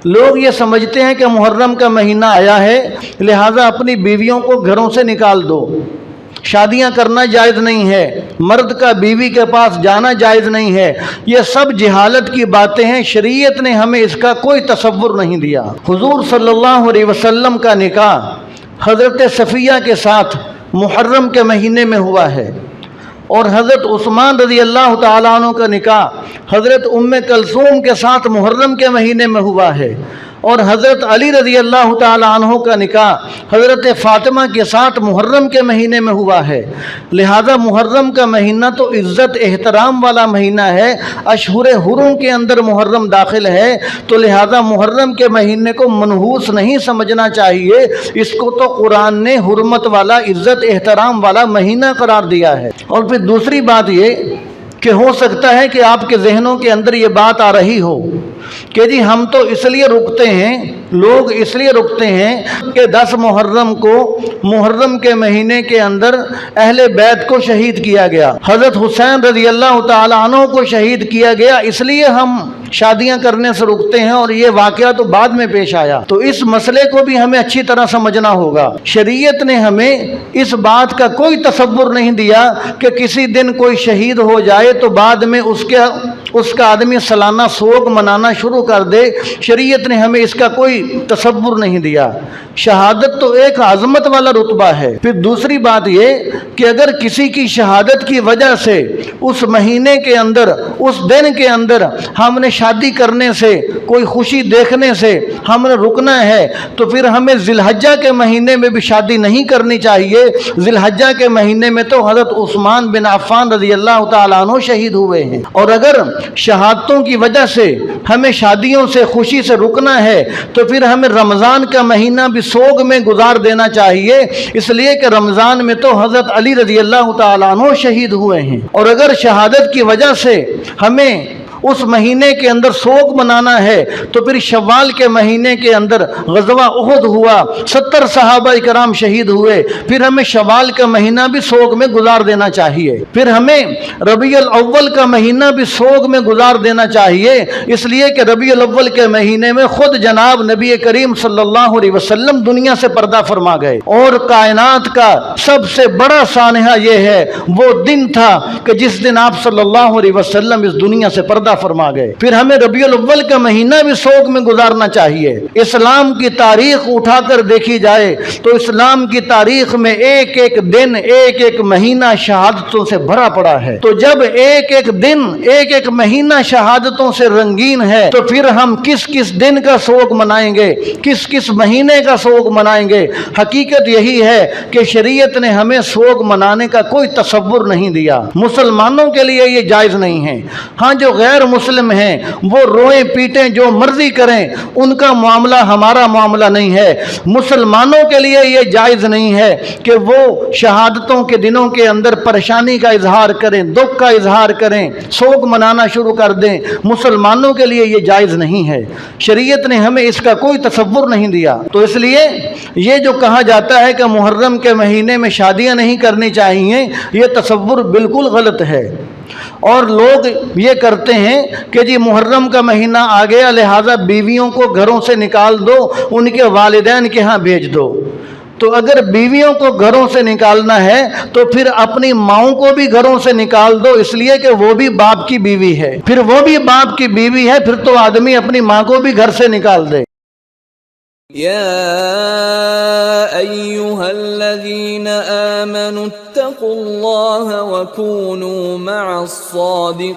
لوگ یہ سمجھتے ہیں کہ محرم کا مہینہ آیا ہے لہٰذا اپنی بیویوں کو گھروں سے نکال دو، شادیاں کرنا جائز نہیں ہے، مرد کا بیوی کے پاس جانا جائز نہیں ہے۔ یہ سب جہالت کی باتیں ہیں، شریعت نے ہمیں اس کا کوئی تصور نہیں دیا۔ حضور صلی اللہ علیہ وسلم کا نکاح حضرت صفیہ کے ساتھ محرم کے مہینے میں ہوا ہے، اور حضرت عثمان رضی اللہ تعالیٰ عنہ کا نکاح حضرت ام کلثوم کے ساتھ محرم کے مہینے میں ہوا ہے، اور حضرت علی رضی اللہ تعالیٰ عنہ کا نکاح حضرت فاطمہ کے ساتھ محرم کے مہینے میں ہوا ہے۔ لہذا محرم کا مہینہ تو عزت احترام والا مہینہ ہے، اشہر حرم کے اندر محرم داخل ہے، تو لہذا محرم کے مہینے کو منحوس نہیں سمجھنا چاہیے، اس کو تو قرآن نے حرمت والا عزت احترام والا مہینہ قرار دیا ہے۔ اور پھر دوسری بات یہ کہ ہو سکتا ہے کہ آپ کے ذہنوں کے اندر یہ بات آ رہی ہو کہ جی ہم تو اس لیے رکتے ہیں، لوگ اس لیے رکتے ہیں کہ 10 محرم کو محرم کے مہینے کے اندر اہل بیت کو شہید کیا گیا، حضرت حسین رضی اللہ تعالیٰ عنہ کو شہید کیا گیا، اس لیے ہم شادیاں کرنے سے رکتے ہیں، اور یہ واقعہ تو بعد میں پیش آیا۔ تو اس مسئلے کو بھی ہمیں اچھی طرح سمجھنا ہوگا۔ شریعت نے ہمیں اس بات کا کوئی تصور نہیں دیا کہ کسی دن کوئی شہید ہو جائے تو بعد میں اس کا آدمی سالانہ سوگ منانا شروع کر دے، شریعت نے ہمیں اس کا کوئی تصور نہیں دیا۔ شہادت تو ایک عظمت والا رتبہ ہے۔ پھر دوسری بات یہ کہ اگر کسی کی شہادت کی وجہ سے اس مہینے کے اندر، اس دن کے اندر ہم نے شادی کرنے سے، کوئی خوشی دیکھنے سے ہم نے رکنا ہے، تو پھر ہمیں ذی الحجہ کے مہینے میں بھی شادی نہیں کرنی چاہیے۔ ذی الحجہ کے مہینے میں تو حضرت عثمان بن عفان رضی اللہ تعالیٰ عنہ شہید ہوئے ہیں، اور اگر شہادتوں کی وجہ سے ہمیں شادیوں سے، خوشی سے رکنا ہے، تو پھر ہمیں رمضان کا مہینہ بھی سوگ میں گزار دینا چاہیے، اس لیے کہ رمضان میں تو حضرت علی رضی اللہ تعالیٰ عنہ شہید ہوئے ہیں۔ اور اگر شہادت کی وجہ سے ہمیں اس مہینے کے اندر سوگ منانا ہے تو پھر شوال کے مہینے کے اندر غزوہ احد ہوا، 70 صحابہ کرام شہید ہوئے، پھر ہمیں شوال کا مہینہ بھی سوگ میں گزار دینا چاہیے۔ پھر ہمیں ربیع الاول کا مہینہ بھی سوگ میں گزار دینا چاہیے، اس لیے کہ ربیع الاول کے مہینے میں خود جناب نبی کریم صلی اللہ علیہ وسلم دنیا سے پردہ فرما گئے، اور کائنات کا سب سے بڑا سانحہ یہ ہے، وہ دن تھا کہ جس دن آپ صلی اللہ علیہ وسلم اس دنیا سے پردہ فرما گئے۔ پھر ہمیں ربیع الاول کا مہینہ بھی سوگ میں گزارنا چاہیے۔ اسلام کی تاریخ اٹھا کر دیکھی جائے تو اسلام کی تاریخ میں ایک ایک دن، ایک ایک مہینہ شہادتوں سے بھرا پڑا ہے۔ تو جب ایک ایک دن، ایک ایک مہینہ شہادتوں سے رنگین ہے، تو پھر ہم کس کس دن کا سوگ منائیں گے، کس کس مہینے کا سوگ منائیں گے؟ حقیقت یہی ہے کہ شریعت نے ہمیں سوگ منانے کا کوئی تصور نہیں دیا۔ مسلمانوں کے لیے یہ جائز نہیں ہے۔ ہاں جو غیر مسلم ہیں وہ روئیں پیٹیں جو مرضی کریں، ان کا معاملہ ہمارا معاملہ نہیں ہے۔ مسلمانوں کے لیے یہ جائز نہیں ہے کہ وہ شہادتوں کے دنوں کے اندر پریشانی کا اظہار کریں، دکھ کا اظہار کریں، سوگ منانا شروع کر دیں۔ مسلمانوں کے لیے یہ جائز نہیں ہے، شریعت نے ہمیں اس کا کوئی تصور نہیں دیا۔ تو اس لیے یہ جو کہا جاتا ہے کہ محرم کے مہینے میں شادیاں نہیں کرنی چاہیے، یہ تصور بالکل غلط ہے۔ اور لوگ یہ کرتے ہیں کہ جی محرم کا مہینہ آ گیا لہٰذا بیویوں کو گھروں سے نکال دو، ان کے والدین کے ہاں بھیج دو۔ تو اگر بیویوں کو گھروں سے نکالنا ہے تو پھر اپنی ماؤں کو بھی گھروں سے نکال دو، اس لیے کہ وہ بھی باپ کی بیوی ہے، پھر وہ بھی باپ کی بیوی ہے، پھر تو آدمی اپنی ماں کو بھی گھر سے نکال دے۔ يا أيها الذين آمنوا اتقوا الله وكونوا مع الصادقين